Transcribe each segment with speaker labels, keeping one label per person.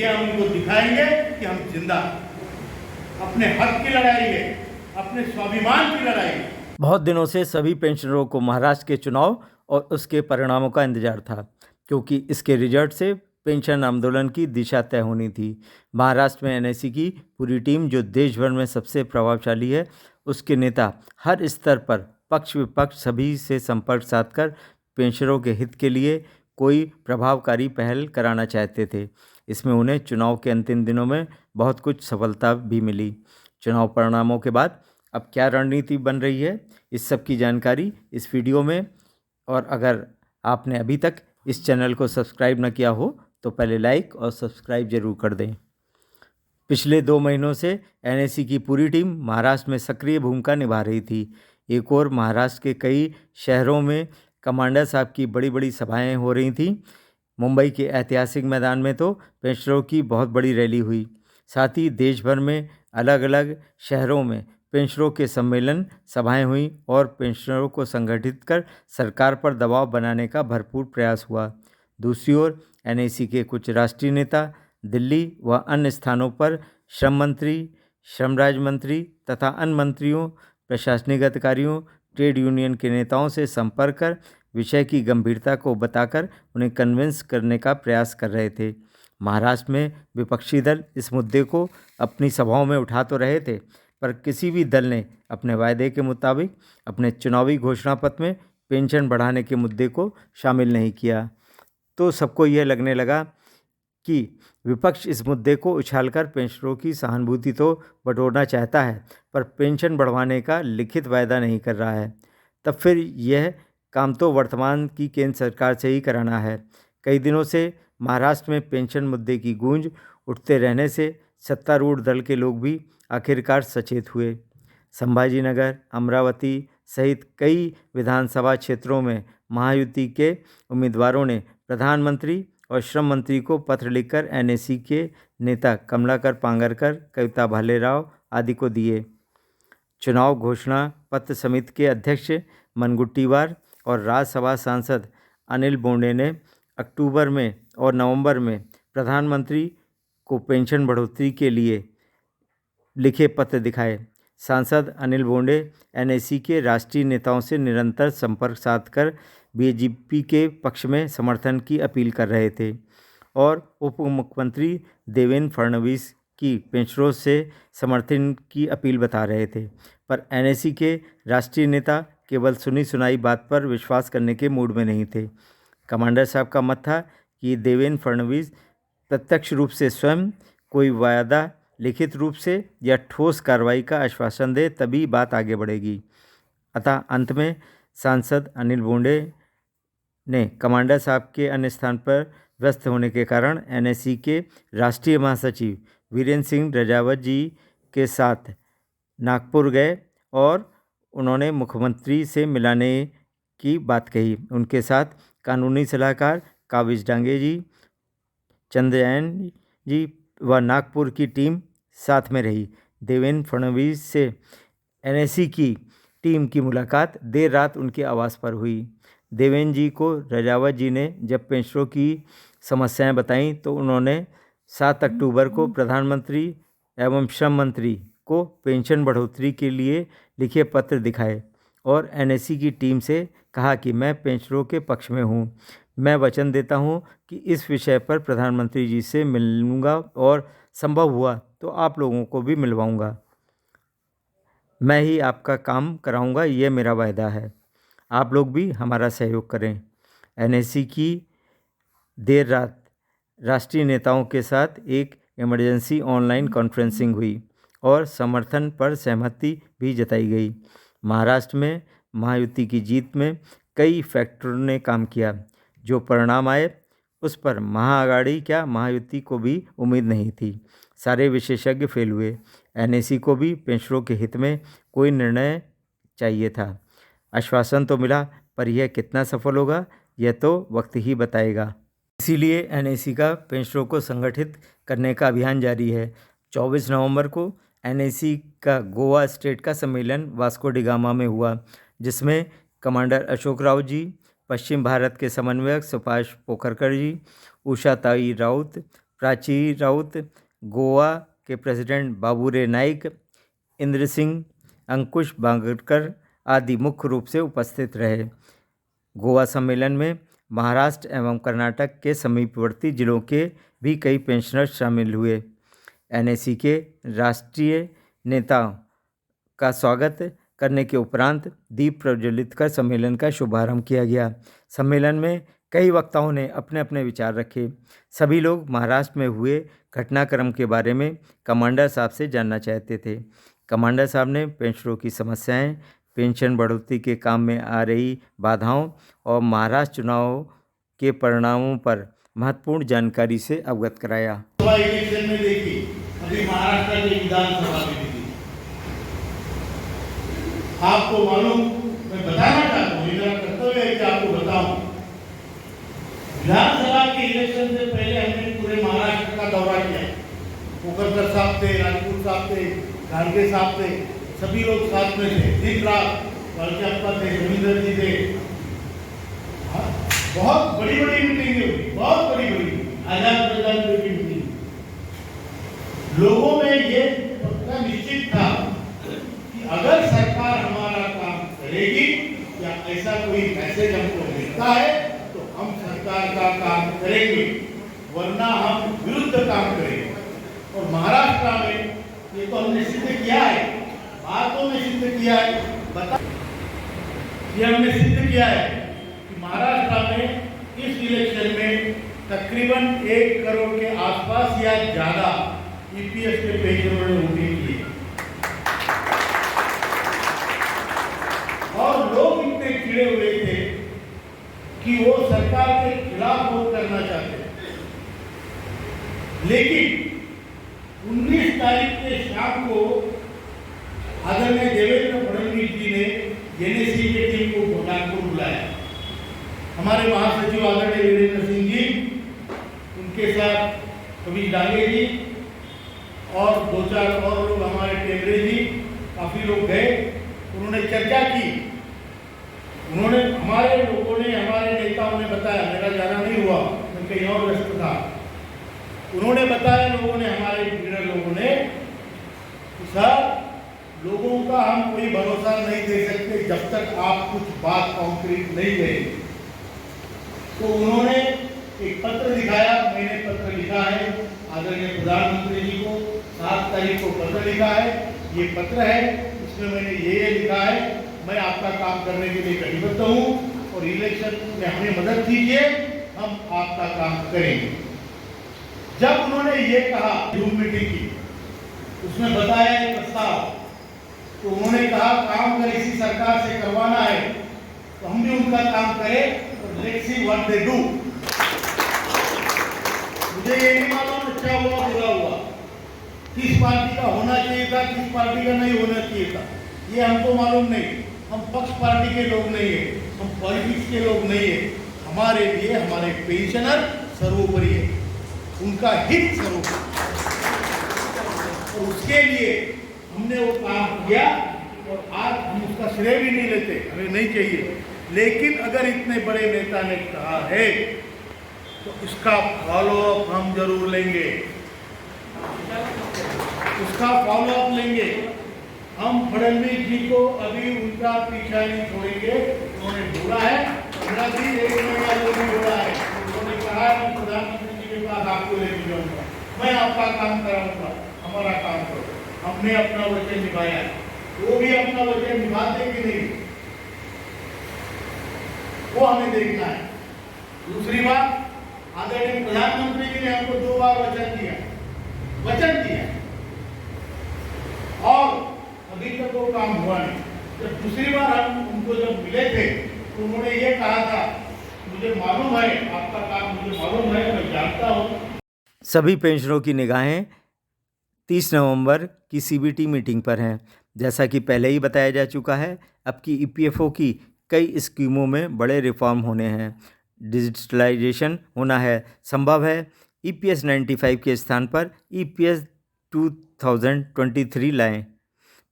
Speaker 1: ये हम उनको दिखाएंगे कि हम जिंदा अपने हक की लड़ाई है, अपने स्वाभिमान की लड़ाई है।
Speaker 2: बहुत दिनों से सभी पेंशनरों को महाराष्ट्र के चुनाव और उसके परिणामों का इंतजार था, क्योंकि इसके रिजल्ट से पेंशन आंदोलन की दिशा तय होनी थी। महाराष्ट्र में एनएसी की पूरी टीम, जो देश भर में सबसे प्रभावशाली है, उसके नेता हर स्तर पर पक्ष विपक्ष सभी से संपर्क साधकर पेंशनरों के हित के लिए कोई प्रभावकारी पहल कराना चाहते थे। इसमें उन्हें चुनाव के अंतिम दिनों में बहुत कुछ सफलता भी मिली। चुनाव परिणामों के बाद अब क्या रणनीति बन रही है, इस सब की जानकारी इस वीडियो में। और अगर आपने अभी तक इस चैनल को सब्सक्राइब न किया हो तो पहले लाइक और सब्सक्राइब जरूर कर दें। पिछले 2 महीनों से एनएसी की पूरी टीम महाराष्ट्र में सक्रिय भूमिका निभा रही थी। एक और महाराष्ट्र के कई शहरों में कमांडर साहब की बड़ी बड़ी सभाएं हो रही थीं। मुंबई के ऐतिहासिक मैदान में तो पेंशनरों की बहुत बड़ी रैली हुई। साथ ही देश भर में अलग अलग शहरों में पेंशनरों के सम्मेलन सभाएं हुई और पेंशनरों को संगठित कर सरकार पर दबाव बनाने का भरपूर प्रयास हुआ। दूसरी ओर एनएसी के कुछ राष्ट्रीय नेता दिल्ली व अन्य स्थानों पर श्रम मंत्री, श्रम राज्य मंत्री तथा अन्य मंत्रियों, प्रशासनिक अधिकारियों, ट्रेड यूनियन के नेताओं से संपर्क कर विषय की गंभीरता को बताकर उन्हें कन्विंस करने का प्रयास कर रहे थे। महाराष्ट्र में विपक्षी दल इस मुद्दे को अपनी सभाओं में उठा तो रहे थे, पर किसी भी दल ने अपने वायदे के मुताबिक अपने चुनावी घोषणा पत्र में पेंशन बढ़ाने के मुद्दे को शामिल नहीं किया। तो सबको यह लगने लगा कि विपक्ष इस मुद्दे को उछालकर पेंशनरों की सहानुभूति तो बटोरना चाहता है, पर पेंशन बढ़वाने का लिखित वायदा नहीं कर रहा है। तब फिर यह काम तो वर्तमान की केंद्र सरकार से ही कराना है। कई दिनों से महाराष्ट्र में पेंशन मुद्दे की गूंज उठते रहने से सत्तारूढ़ दल के लोग भी आखिरकार सचेत हुए। संभाजीनगर, अमरावती सहित कई विधानसभा क्षेत्रों में महायुति के उम्मीदवारों ने प्रधानमंत्री और श्रम मंत्री को पत्र लिखकर एनएसी के नेता कमलाकर पांगरकर, कविता भालेराव आदि को दिए। चुनाव घोषणा पत्र समिति के अध्यक्ष मनगुट्टीवार और राज्यसभा सांसद अनिल बोंडे ने अक्टूबर में और नवंबर में प्रधानमंत्री को पेंशन बढ़ोतरी के लिए लिखे पत्र दिखाए। सांसद अनिल बोंडे एनएसी के राष्ट्रीय नेताओं से निरंतर संपर्क साधकर बीजेपी के पक्ष में समर्थन की अपील कर रहे थे और उप मुख्यमंत्री देवेंद्र फडणवीस की पेंशनरों से समर्थन की अपील बता रहे थे। पर एनएसी के राष्ट्रीय नेता केवल सुनी सुनाई बात पर विश्वास करने के मूड में नहीं थे। कमांडर साहब का मत था कि देवेंद्र फडणवीस प्रत्यक्ष रूप से स्वयं कोई वायदा, लिखित रूप से या ठोस कार्रवाई का आश्वासन दे, तभी बात आगे बढ़ेगी। अतः अंत में सांसद अनिल बोंडे ने कमांडर साहब के अन्य स्थान पर व्यस्त होने के कारण एनएसी के राष्ट्रीय महासचिव वीरेंद्र सिंह रजावत जी के साथ नागपुर गए और उन्होंने मुख्यमंत्री से मिलाने की बात कही। उनके साथ कानूनी सलाहकार काबिज डांगे जी, चंद्रयान जी व नागपुर की टीम साथ में रही। देवेंद्र फडणवीस से एनएसी की टीम की मुलाकात देर रात उनके आवास पर हुई। देवेंद्र जी को रजावत जी ने जब पेंशनरों की समस्याएं बताईं तो उन्होंने 7 अक्टूबर को प्रधानमंत्री एवं श्रम मंत्री को पेंशन बढ़ोतरी के लिए लिखे पत्र दिखाए और एनएसी की टीम से कहा कि मैं पेंशनरों के पक्ष में हूं। मैं वचन देता हूं कि इस विषय पर प्रधानमंत्री जी से मिलूंगा और संभव हुआ तो आप लोगों को भी मिलवाऊंगा। मैं ही आपका काम कराऊंगा, ये मेरा वायदा है। आप लोग भी हमारा सहयोग करें। एनएसी की देर रात राष्ट्रीय नेताओं के साथ एक इमरजेंसी ऑनलाइन कॉन्फ्रेंसिंग हुई और समर्थन पर सहमति भी जताई गई। महाराष्ट्र में महायुति की जीत में कई फैक्टरों ने काम किया। जो परिणाम आए उस पर महाआघाड़ी क्या महायुति को भी उम्मीद नहीं थी। सारे विशेषज्ञ फेल हुए। एनएसी को भी पेंशनरों के हित में कोई निर्णय चाहिए था। आश्वासन तो मिला, पर यह कितना सफल होगा यह तो वक्त ही बताएगा। इसीलिए एनएसी का पेंशनरों को संगठित करने का अभियान जारी है। 24 नवंबर को एनएसी का गोवा स्टेट का सम्मेलन वास्को डी गामा में हुआ, जिसमें कमांडर अशोक राव जी, पश्चिम भारत के समन्वयक सुभाष पोखरकर जी, उषा ताई राउत, प्राची राउत, गोवा के प्रेसिडेंट बाबूरे नाइक, इंद्र सिंह, अंकुश बांगरकर आदि मुख्य रूप से उपस्थित रहे। गोवा सम्मेलन में महाराष्ट्र एवं कर्नाटक के समीपवर्ती जिलों के भी कई पेंशनर्स शामिल हुए। एनएसी के राष्ट्रीय नेताओं का स्वागत करने के उपरांत दीप प्रज्वलित कर सम्मेलन का शुभारंभ किया गया। सम्मेलन में कई वक्ताओं ने अपने अपने विचार रखे। सभी लोग महाराष्ट्र में हुए घटनाक्रम के बारे में कमांडर साहब से जानना चाहते थे। कमांडर साहब ने पेंशनरों की समस्याएं, पेंशन बढ़ोतरी के काम में आ रही बाधाओं और महाराष्ट्र चुनाव के परिणामों पर महत्वपूर्ण जानकारी से अवगत कराया।
Speaker 1: इलेक्शन में देखी, अभी महाराष्ट्र की विधानसभा में थी। आपको मालूम, मैं बताना चाहता हूँ, मेरा कर्तव्य है कि आपको बताऊं। विधानसभा के इलेक्शन से पहले हमने पूरे महाराष्ट्र का दौरा किया। कोकरकर साहब थे, राजपूत साहब थे, गांधी साहब थे, सभी लोग साथ में थे। दिन रात वालचप्पा थे, रविंद्र जी थे। बहुत बड़ी बड़ी मीटिंग हुई, बहुत बड़ी बड़ी आजाद प्रजातंत्र की मीटिंग। लोगों में ये पक्का निश्चित था कि अगर सरकार हमारा काम करेगी या ऐसा कोई मैसेज हमको मिलता है तो हम सरकार का काम करेंगे, वरना हम विरुद्ध काम करेंगे। और महाराष्ट्र में ये तो हमने सिद्ध किया है, बातों में सिद्ध किया है। ये हमने सिद्ध किया है कि महाराष्ट्र में इस इलेक्शन में तकरीबन 1 करोड़ के आसपास या ज्यादा ईपीएस के पेंशनरों ने वोटिंग की। और लोग इतने चिड़े हुए थे कि वो सरकार के खिलाफ वोट करना चाहते थे। लेकिन 19 तारीख के शाम को आदरणीय देवेंद्र फडणवीस जी ने एनएसी की टीम को नागपुर बुलाया। हमारे महासचिव आदरणीय वीरेंद्र सिंह जी, उनके साथ कबीर डांगे जी और 2-4 और लोग, हमारे टेमरे जी, काफी लोग गए। उन्होंने चर्चा की। उन्होंने, हमारे लोगों ने, हमारे नेताओं ने बताया, मेरा जाना नहीं हुआ, मैं कहीं और व्यस्त था। उन्होंने बताया, लोगों ने, हमारे लीडर लोगों ने, सर लोगों का हम कोई भरोसा नहीं दे सकते जब तक आप कुछ बात कॉन्क्रीट नहीं करेंगे। तो उन्होंने एक पत्र दिखाया। मैंने पत्र लिखा है आदरणीय प्रधानमंत्री जी को, 7 तारीख को पत्र लिखा है। ये पत्र है, इसमें मैंने ये लिखा है, मैं आपका काम करने के लिए कटिबद्ध हूँ और इलेक्शन में हमें मदद कीजिए, हम आपका काम करेंगे। जब उन्होंने ये कहा, जूम मीटिंग की, उसमें बताया एक प्रस्ताव, तो उन्होंने कहा काम अगर इसी सरकार से करवाना है तो हम भी उनका काम करें, let's see what they do. मुझे ये नहीं मालूम अच्छा हुआ बुरा हुआ, किस पार्टी का होना चाहिए था, किस पार्टी का नहीं होना चाहिए था, ये हमको मालूम नहीं। हम पक्ष पार्टी के लोग नहीं है, हम पॉलिटिक्स के लोग नहीं है। हमारे लिए हमारे पेंशनर सर्वोपरि है, उनका हित सर्वोपरि, और उसके लिए हमने वो काम किया। और आज हम उसका श्रेय भी नहीं लेते, हमें नहीं चाहिए। लेकिन अगर इतने बड़े नेता ने कहा है तो इसका फॉलोअप हम जरूर लेंगे, उसका फॉलोअप लेंगे। हम फडणवीस जी को अभी उनका पीछा नहीं छोड़ेंगे। उन्होंने बोला है, 15 दिन 1 महीना जो भी बोला है, उन्होंने कहा है मैं प्रधानमंत्री जी के पास आपको लेके जाऊंगा, मैं आपका काम कराऊंगा, हमारा काम करो। हमने अपना वचन निभाया है, वो भी अपना वचन निभाते कि नहीं, वो हमें देखना है। दूसरी बात, आदरणीय प्रधानमंत्री जी ने हमको 2 बार वचन दिया और अभी तक वो काम हुआ नहीं। जब दूसरी बार हम उनको जब मिले थे तो उन्होंने ये कहा था, मुझे मालूम है आपका काम, मुझे मालूम है, मैं जानता हूँ।
Speaker 2: सभी पेंशनरों की निगाहें 30 नवंबर की सीबीटी मीटिंग पर हैं। जैसा कि पहले ही बताया जा चुका है, अब की ईपीएफओ की कई स्कीमों में बड़े रिफॉर्म होने हैं, डिजिटलाइजेशन होना है, संभव है ईपीएस 95 के स्थान पर ईपीएस 2023 लाएं।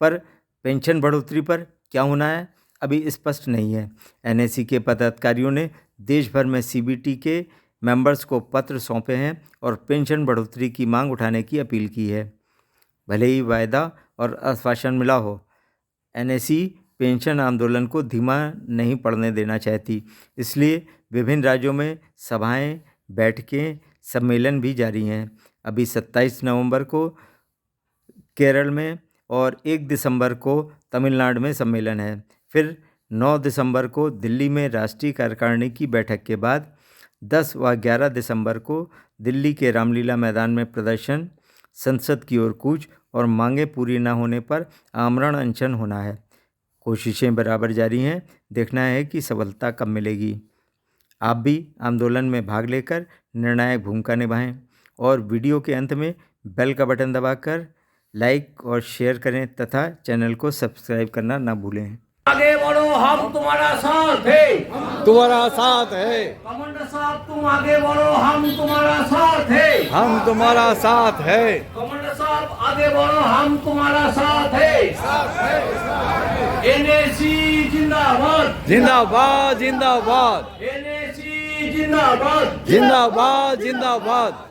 Speaker 2: पर पेंशन बढ़ोतरी पर क्या होना है अभी स्पष्ट नहीं है। एनएसी के पदाधिकारियों ने देश भर में सीबीटी के मेंबर्स को पत्र सौंपे हैं और पेंशन बढ़ोतरी की मांग उठाने की अपील की है। भले ही वायदा और आश्वासन मिला हो, एनएसी पेंशन आंदोलन को धीमा नहीं पड़ने देना चाहती। इसलिए विभिन्न राज्यों में सभाएं, बैठकें, सम्मेलन भी जारी हैं। अभी 27 नवंबर को केरल में और 1 दिसंबर को तमिलनाडु में सम्मेलन है। फिर 9 दिसंबर को दिल्ली में राष्ट्रीय कार्यकारिणी की बैठक के बाद 10 व 11 दिसंबर को दिल्ली के रामलीला मैदान में प्रदर्शन, संसद की ओर कूच और मांगें पूरी न होने पर आमरण अनशन होना है। कोशिशें बराबर जारी हैं, देखना है कि सफलता कब मिलेगी। आप भी आंदोलन में भाग लेकर निर्णायक भूमिका निभाएं और वीडियो के अंत में बेल का बटन दबाकर लाइक और शेयर करें तथा चैनल को सब्सक्राइब करना ना भूलें।
Speaker 3: आगे बढ़ो, हम तुम्हारा साथ है।
Speaker 4: तुम्हारा साथ है,
Speaker 3: कमांडर साहब तुम आगे बढ़ो, हम तुम्हारा साथ है।
Speaker 4: हम तुम्हारा साथ है।
Speaker 3: कमांडर साहब आगे बढ़ो, हम तुम्हारा साथ है। एनएसी जिंदाबाद,
Speaker 4: जिंदाबाद जिंदाबाद
Speaker 3: एनएसी जिंदाबाद,
Speaker 4: जिंदाबाद जिंदाबाद।